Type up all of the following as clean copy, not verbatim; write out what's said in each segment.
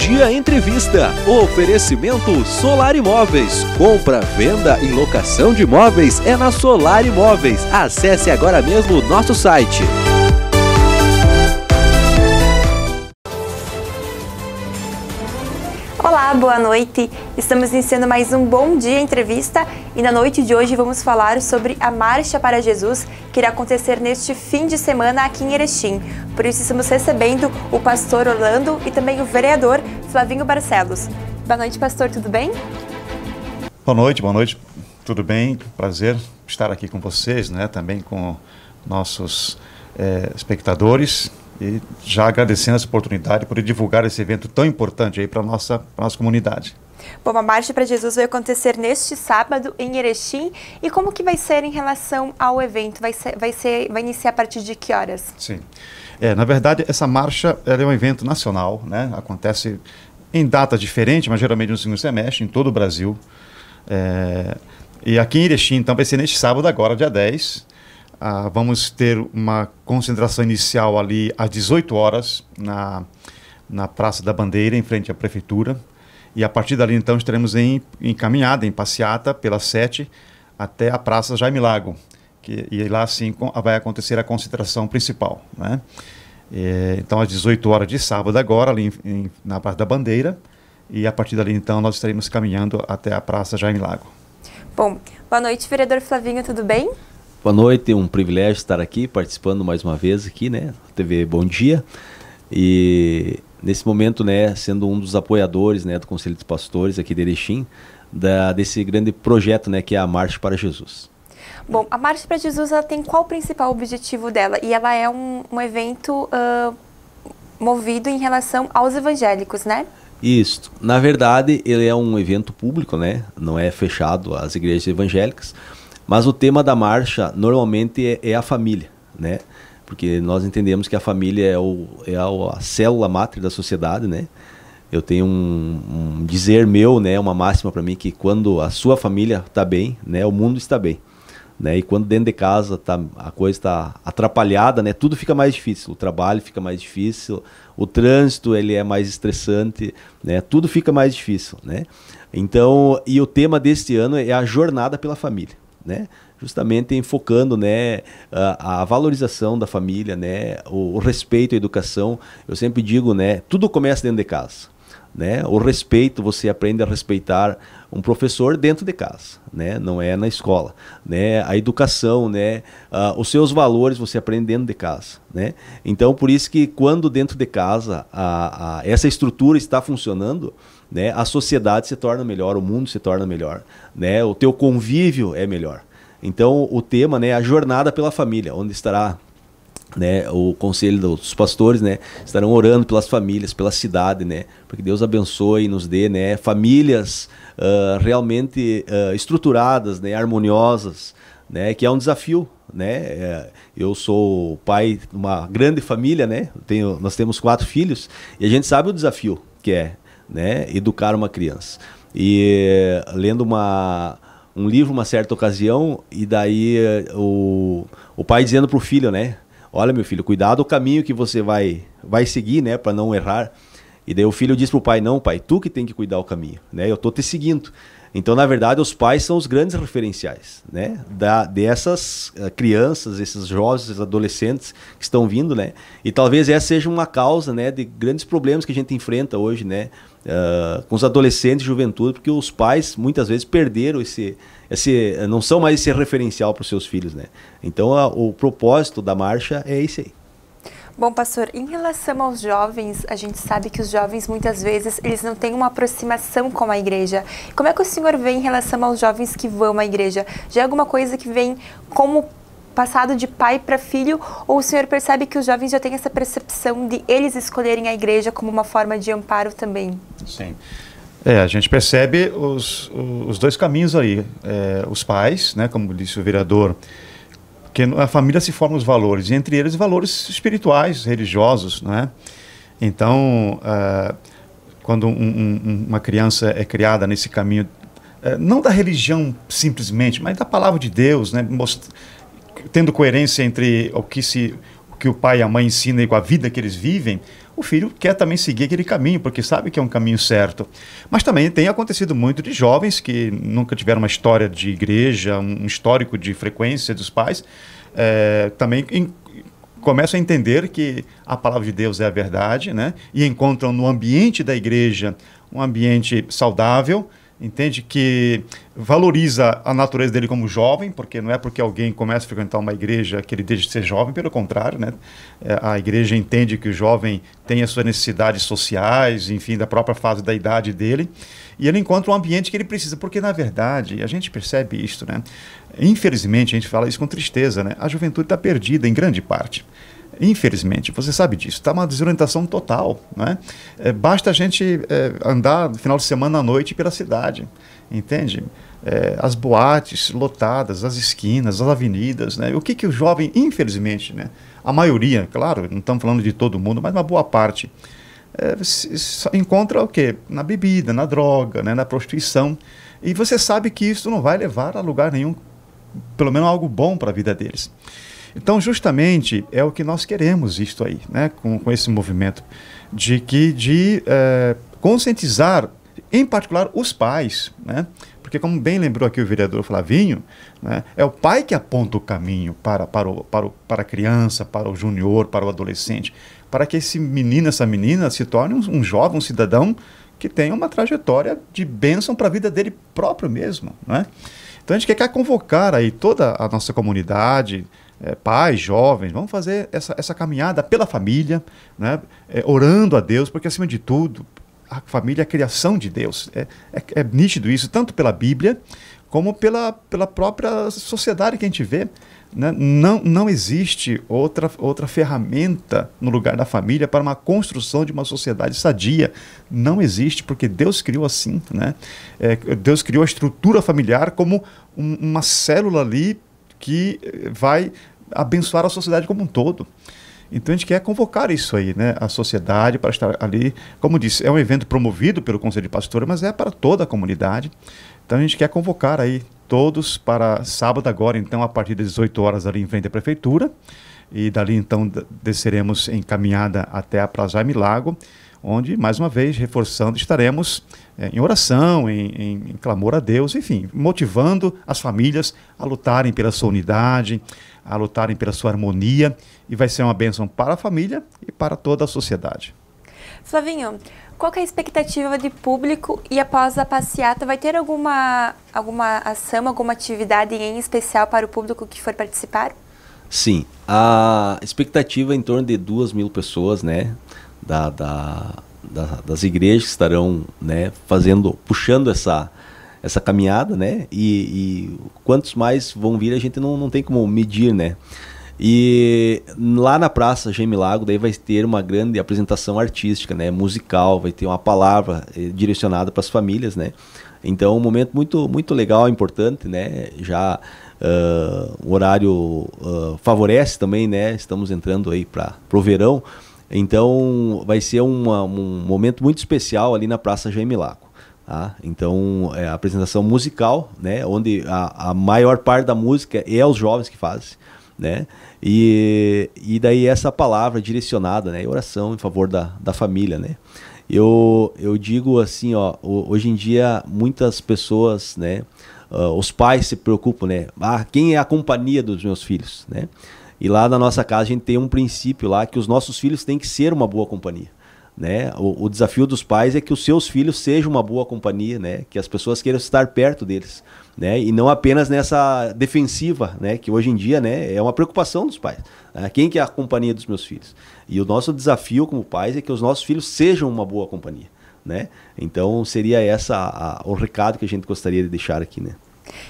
Dia Entrevista. Oferecimento Solar Imóveis. Compra, venda e locação de imóveis é na Solar Imóveis. Acesse agora mesmo o nosso site. Olá, boa noite. Estamos iniciando mais um Bom Dia Entrevista e na noite de hoje vamos falar sobre a Marcha para Jesus que irá acontecer neste fim de semana aqui em Erechim. Por isso estamos recebendo o pastor Orlando e também o vereador Flavinho Barcelos. Boa noite, pastor, tudo bem? Boa noite, tudo bem? Prazer estar aqui com vocês, né? Também com nossos espectadores. E já agradecendo essa oportunidade por divulgar esse evento tão importante aí para a nossa comunidade. Bom, a Marcha para Jesus vai acontecer neste sábado em Erechim. E como que vai ser em relação ao evento? Vai iniciar a partir de que horas? Sim. Na verdade, essa marcha é um evento nacional, né? Acontece em datas diferentes, mas geralmente no segundo semestre, em todo o Brasil. E aqui em Erechim, então, vai ser neste sábado agora, dia 10. Vamos ter uma concentração inicial ali às 18 horas na Praça da Bandeira, em frente à Prefeitura. E a partir dali, então, estaremos em caminhada, em passeata, pelas 7 até a Praça Jaime Lago. E lá, sim, vai acontecer a concentração principal, né? Então, às 18 horas de sábado agora, ali na Praça da Bandeira. E a partir dali, então, nós estaremos caminhando até a Praça Jaime Lago. Bom, boa noite, vereador Flavinho, tudo bem? Boa noite, é um privilégio estar aqui, participando mais uma vez aqui, né, TV Bom Dia. E nesse momento, né, sendo um dos apoiadores, né, do Conselho dos Pastores aqui de Erechim, desse grande projeto, né, que é a Marcha para Jesus. Bom, a Marcha para Jesus, ela tem qual o principal objetivo dela? E ela é um evento movido em relação aos evangélicos, né? Isso. Na verdade, ele é um evento público, né, não é fechado às igrejas evangélicas. Mas o tema da marcha normalmente é a família, né? Porque nós entendemos que a família é a célula máter da sociedade, né? Eu tenho um dizer meu, né? Uma máxima para mim que quando a sua família está bem, né? O mundo está bem, né? E quando dentro de casa a coisa está atrapalhada, né? Tudo fica mais difícil, o trabalho fica mais difícil, o trânsito ele é mais estressante, né? Tudo fica mais difícil, né? Então, e o tema deste ano é a jornada pela família, né? Justamente enfocando, né, a valorização da família, né, o respeito à educação. Eu sempre digo, né, tudo começa dentro de casa, né? O respeito, você aprende a respeitar um professor dentro de casa, né? Não é na escola, né? A educação, né, os seus valores você aprende dentro de casa, né? Então, por isso que quando dentro de casa essa estrutura está funcionando, né, a sociedade se torna melhor, o mundo se torna melhor, né, o teu convívio é melhor. Então, o tema, né, é a jornada pela família, onde estará, né, o Conselho dos Pastores, né, estarão orando pelas famílias, pela cidade, né, para que Deus abençoe e nos dê, né, famílias realmente estruturadas, né, harmoniosas, né, que é um desafio, né? Eu sou pai de uma grande família, né? Nós temos 4 filhos e a gente sabe o desafio que é, né, educar uma criança. E lendo um livro uma certa ocasião, e daí o pai dizendo para o filho, né, olha meu filho, cuidado o caminho que você vai seguir, né, para não errar. E daí o filho diz para o pai, não pai, tu que tem que cuidar o caminho, né, eu estou te seguindo. Então, na verdade, os pais são os grandes referenciais, né, dessas crianças, esses jovens, esses adolescentes que estão vindo, né, e talvez essa seja uma causa, né, de grandes problemas que a gente enfrenta hoje, né, com os adolescentes e juventude, porque os pais muitas vezes perderam não são mais esse referencial para os seus filhos, né. Então, o propósito da marcha é esse aí. Bom, pastor, em relação aos jovens, a gente sabe que os jovens, muitas vezes, eles não têm uma aproximação com a igreja. Como é que o senhor vê em relação aos jovens que vão à igreja? Já é alguma coisa que vem como passado de pai para filho, ou o senhor percebe que os jovens já têm essa percepção de eles escolherem a igreja como uma forma de amparo também? Sim. A gente percebe os dois caminhos aí. Os pais, né, como disse o vereador, que a família se forma os valores, e entre eles valores espirituais, religiosos, né? Então, quando uma criança é criada nesse caminho, não da religião simplesmente, mas da palavra de Deus, né? Tendo coerência entre o que o pai e a mãe ensinam e com a vida que eles vivem, o filho quer também seguir aquele caminho, porque sabe que é um caminho certo. Mas também tem acontecido muito de jovens que nunca tiveram uma história de igreja, um histórico de frequência dos pais, também começam a entender que a palavra de Deus é a verdade, né? E encontram no ambiente da igreja um ambiente saudável, entende, que valoriza a natureza dele como jovem, porque não é porque alguém começa a frequentar uma igreja que ele deixa de ser jovem, pelo contrário, né? A igreja entende que o jovem tem as suas necessidades sociais, enfim, da própria fase da idade dele, e ele encontra um ambiente que ele precisa, porque na verdade, a gente percebe isso, né? Infelizmente, a gente fala isso com tristeza, né? A juventude está perdida em grande parte. Infelizmente, você sabe disso, está uma desorientação total, né? Basta a gente andar no final de semana à noite pela cidade, entende? As boates lotadas, as esquinas, as avenidas, né? O que o jovem, infelizmente, né? A maioria, claro, não estamos falando de todo mundo, mas uma boa parte, encontra o quê? Na bebida, na droga, né? Na prostituição, e você sabe que isso não vai levar a lugar nenhum, pelo menos algo bom para a vida deles. Então, justamente, é o que nós queremos isto aí, né, com esse movimento, de conscientizar, em particular, os pais, né, porque, como bem lembrou aqui o vereador Flavinho, né, é o pai que aponta o caminho para a criança, para o júnior, para o adolescente, para que esse menino, essa menina se torne um jovem, um cidadão que tenha uma trajetória de bênção para a vida dele próprio mesmo, né? Então, a gente quer convocar aí toda a nossa comunidade, pais, jovens, vamos fazer essa caminhada pela família, né? Orando a Deus, porque acima de tudo, a família é a criação de Deus. É nítido isso, tanto pela Bíblia, como pela própria sociedade que a gente vê, né? Não existe outra ferramenta no lugar da família para uma construção de uma sociedade sadia. Não existe, porque Deus criou assim, né? Deus criou a estrutura familiar como uma célula ali que vai abençoar a sociedade como um todo. Então a gente quer convocar isso aí, né? A sociedade para estar ali. Como disse, é um evento promovido pelo Conselho de Pastora, mas é para toda a comunidade. Então a gente quer convocar aí todos para sábado agora, então, a partir das 18 horas ali em frente à Prefeitura. E dali, então, desceremos em caminhada até a Praça Jaime Lago, onde, mais uma vez, reforçando, estaremos em oração, em clamor a Deus, enfim, motivando as famílias a lutarem pela sua unidade, a lutarem pela sua harmonia, e vai ser uma bênção para a família e para toda a sociedade. Flavinho, qual que é a expectativa de público e após a passeata vai ter alguma ação, alguma atividade em especial para o público que for participar? Sim, a expectativa é em torno de 2.000 pessoas, né, das igrejas que estarão, né, puxando essa caminhada, né, e quantos mais vão vir a gente não tem como medir, né. E lá na Praça Jaime Lago daí vai ter uma grande apresentação artística, né, musical, vai ter uma palavra direcionada para as famílias, né. Então um momento muito, muito legal, importante, né, já o horário favorece também, né, estamos entrando aí para o verão, então vai ser um momento muito especial ali na Praça Jaime Lago. Tá? Então a apresentação musical, né, onde a maior parte da música é os jovens que fazem, né? E daí essa palavra direcionada, né? Oração em favor da família, né? Eu digo assim, ó, hoje em dia muitas pessoas, né? Os pais se preocupam, né? Quem é a companhia dos meus filhos, né? E lá na nossa casa a gente tem um princípio lá que os nossos filhos têm que ser uma boa companhia, né? O desafio dos pais é que os seus filhos sejam uma boa companhia, né? Que as pessoas queiram estar perto deles, né? E não apenas nessa defensiva, né? Que hoje em dia, né, é uma preocupação dos pais, né? Quem que é a companhia dos meus filhos? E o nosso desafio como pais é que os nossos filhos sejam uma boa companhia, né? Então seria o recado que a gente gostaria de deixar aqui, né?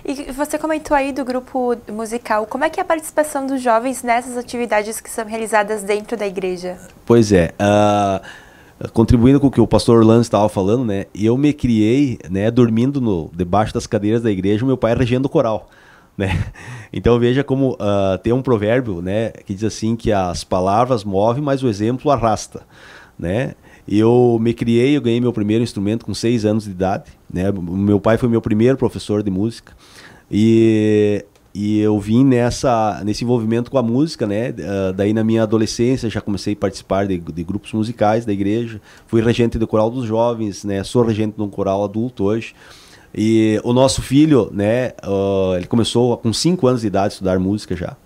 E você comentou aí do grupo musical. Como é que é a participação dos jovens nessas atividades que são realizadas dentro da igreja? Pois é, contribuindo com o que o pastor Orlando estava falando, né? Eu me criei, né, dormindo debaixo das cadeiras da igreja, meu pai regendo o coral, né? Então veja como tem um provérbio, né, que diz assim que as palavras movem, mas o exemplo arrasta, né? Eu me criei, eu ganhei meu primeiro instrumento com 6 anos de idade, né? Meu pai foi meu primeiro professor de música e E eu vim nesse envolvimento com a música, né? Daí na minha adolescência já comecei a participar de grupos musicais da igreja. Fui regente do coral dos jovens, né? Sou regente de um coral adulto hoje. E o nosso filho, né? Ele começou com 5 anos de idade a estudar música já.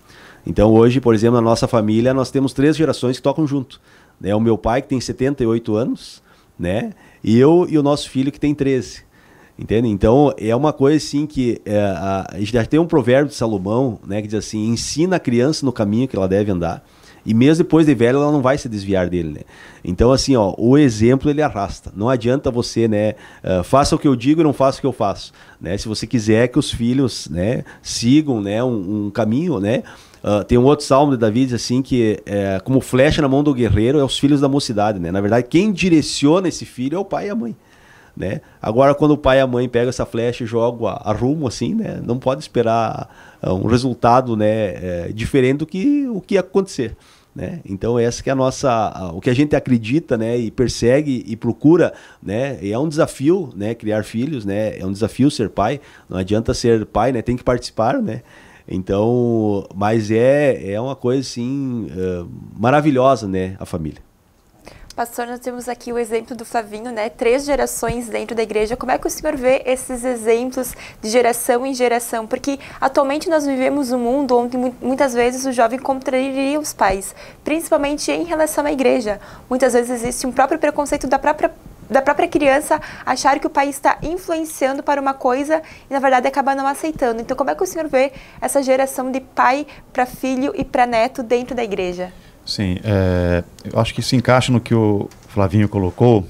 Então hoje, por exemplo, na nossa família nós temos 3 gerações que tocam junto. É o meu pai que tem 78 anos, né? E eu e o nosso filho que tem 13. Entende? Então, é uma coisa assim que a gente já tem um provérbio de Salomão, né, que diz assim: ensina a criança no caminho que ela deve andar, e mesmo depois de velha ela não vai se desviar dele, né? Então, assim, ó, o exemplo ele arrasta. Não adianta você, né, faça o que eu digo e não faça o que eu faço, né? Se você quiser que os filhos, né, sigam, né, um caminho, né? Tem um outro salmo de Davi, diz assim, que como flecha na mão do guerreiro é os filhos da mocidade, né? Na verdade, quem direciona esse filho é o pai e a mãe. Né? Agora, quando o pai e a mãe pegam essa flecha e jogam a rumo, assim, né? Não pode esperar um resultado, né, diferente do que o que ia acontecer. Né? Então, essa que é o que a gente acredita, né, e persegue e procura, né? E é um desafio, né, criar filhos, né? É um desafio ser pai. Não adianta ser pai, né? Tem que participar, né? Então, mas é uma coisa assim maravilhosa, né, a família. Pastor, nós temos aqui o exemplo do Flavinho, né? 3 gerações dentro da igreja. Como é que o senhor vê esses exemplos de geração em geração? Porque atualmente nós vivemos um mundo onde muitas vezes o jovem contraria os pais, principalmente em relação à igreja. Muitas vezes existe um próprio preconceito da própria criança achar que o pai está influenciando para uma coisa e na verdade acaba não aceitando. Então, como é que o senhor vê essa geração de pai para filho e para neto dentro da igreja? Sim, eu acho que se encaixa no que o Flavinho colocou.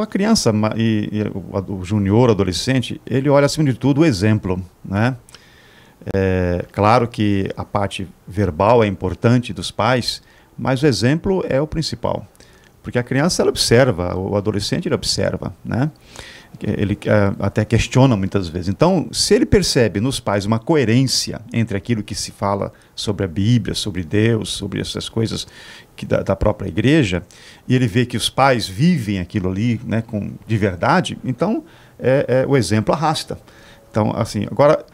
A criança e o junior, o adolescente, ele olha acima de tudo o exemplo, né? Claro que a parte verbal é importante dos pais, mas o exemplo é o principal. Porque a criança, ela observa, o adolescente, ele observa, né? Ele até questiona muitas vezes. Então, se ele percebe nos pais uma coerência entre aquilo que se fala sobre a Bíblia, sobre Deus, sobre essas coisas da própria igreja, e ele vê que os pais vivem aquilo ali, né, de verdade, então o exemplo arrasta. Então, assim, agora,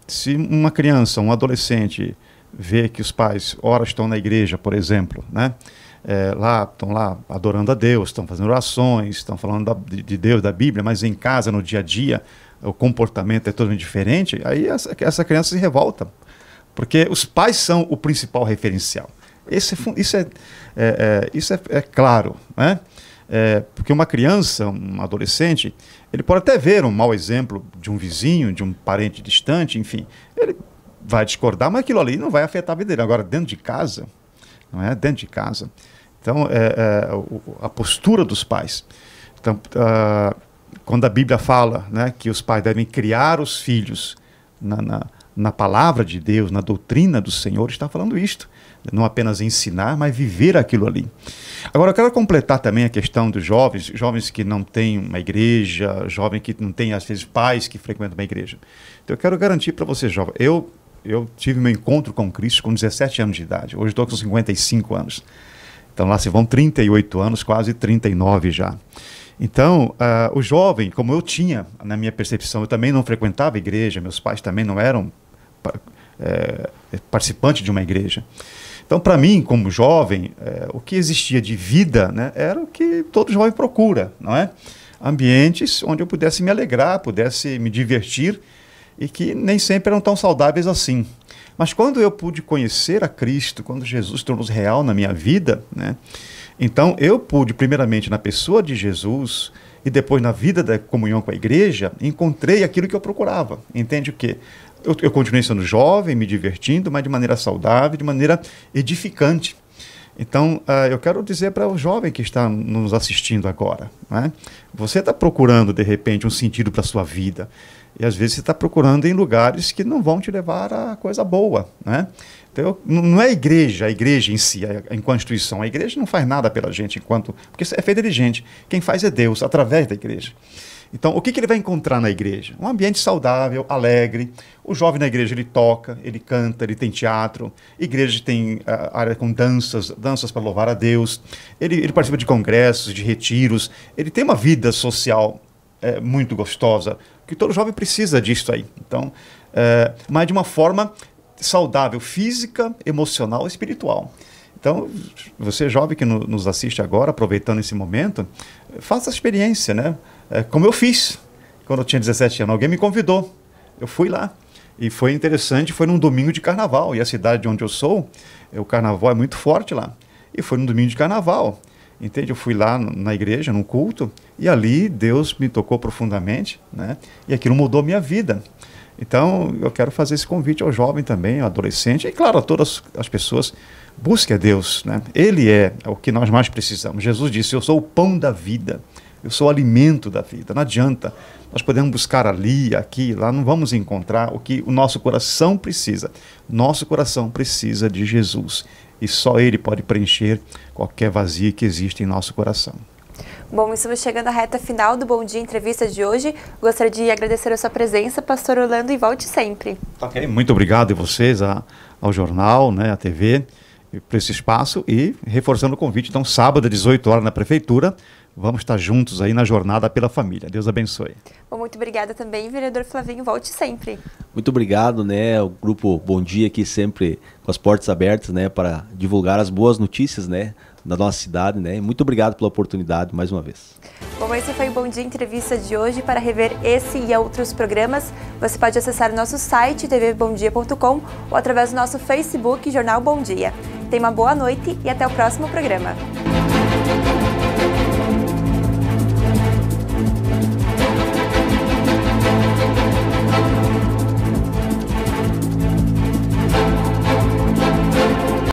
se uma criança, um adolescente, vê que os pais, ora estão na igreja, por exemplo, né? Estão lá adorando a Deus, estão fazendo orações, estão falando de Deus, da Bíblia, mas em casa, no dia a dia, o comportamento é totalmente diferente, aí essa criança se revolta, porque os pais são o principal referencial. Isso é claro, né? Porque uma criança, um adolescente, ele pode até ver um mau exemplo de um vizinho, de um parente distante, enfim, ele vai discordar, mas aquilo ali não vai afetar a vida dele. Agora, dentro de casa, não é? Dentro de casa. Então, a postura dos pais. Então, quando a Bíblia fala, né, que os pais devem criar os filhos na palavra de Deus, na doutrina do Senhor, está falando isto. Não apenas ensinar, mas viver aquilo ali. Agora, eu quero completar também a questão dos jovens que não têm uma igreja, jovens que não têm, às vezes, pais que frequentam uma igreja. Então, eu quero garantir para você, jovem, eu tive meu encontro com Cristo com 17 anos de idade. Hoje estou com 55 anos. Então lá se vão 38 anos, quase 39 já. Então, o jovem, como eu tinha, na minha percepção, eu também não frequentava a igreja, meus pais também não eram participantes de uma igreja. Então, para mim, como jovem, o que existia de vida, né, era o que todo jovem procura, não é? Ambientes onde eu pudesse me alegrar, pudesse me divertir, e que nem sempre eram tão saudáveis assim. Mas quando eu pude conhecer a Cristo, quando Jesus tornou-se real na minha vida, né, então eu pude, primeiramente na pessoa de Jesus, e depois na vida da comunhão com a igreja, encontrei aquilo que eu procurava. Entende o quê? Eu continuei sendo jovem, me divertindo, mas de maneira saudável, de maneira edificante. Então, eu quero dizer para o jovem que está nos assistindo agora, né, você está procurando, de repente, um sentido para a sua vida, e às vezes você está procurando em lugares que não vão te levar a coisa boa, né? Então, não é a igreja em si, enquanto instituição. A igreja não faz nada pela gente, porque é feita de gente. Quem faz é Deus, através da igreja. Então, o que ele vai encontrar na igreja? Um ambiente saudável, alegre. O jovem na igreja, ele toca, ele canta, ele tem teatro. A igreja tem área com danças para louvar a Deus. Ele participa de congressos, de retiros. Ele tem uma vida social muito gostosa, que todo jovem precisa disso aí. Então, mas de uma forma saudável, física, emocional e espiritual. Então, você jovem que nos assiste agora, aproveitando esse momento, faça a experiência, né? Como eu fiz quando eu tinha 17 anos. Alguém me convidou, eu fui lá. E foi interessante, foi num domingo de carnaval. E a cidade de onde eu sou, o carnaval é muito forte lá. E foi num domingo de carnaval. Entende? Eu fui lá na igreja, num culto, e ali Deus me tocou profundamente, né? E aquilo mudou minha vida. Então, eu quero fazer esse convite ao jovem também, ao adolescente, e claro, a todas as pessoas. Busque a Deus, né? Ele é o que nós mais precisamos. Jesus disse, eu sou o pão da vida, eu sou o alimento da vida. Não adianta, nós podemos buscar ali, aqui, lá, não vamos encontrar o que o nosso coração precisa. Nosso coração precisa de Jesus, e só Ele pode preencher qualquer vazio que existe em nosso coração. Bom, estamos chegando à reta final do Bom Dia Entrevista de hoje. Gostaria de agradecer a sua presença, pastor Orlando, e volte sempre. Ok, muito obrigado a vocês, ao jornal, né, à TV, por esse espaço, e reforçando o convite, então sábado às 18 horas na Prefeitura, vamos estar juntos aí na jornada pela família. Deus abençoe. Bom, muito obrigada também, vereador Flavinho, volte sempre. Muito obrigado, né, o grupo Bom Dia aqui sempre com as portas abertas, né, para divulgar as boas notícias, né, da nossa cidade, né, muito obrigado pela oportunidade mais uma vez. Bom, esse foi o Bom Dia Entrevista de hoje. Para rever esse e outros programas, você pode acessar o nosso site tvbomdia.com ou através do nosso Facebook Jornal Bom Dia. Tenha uma boa noite e até o próximo programa.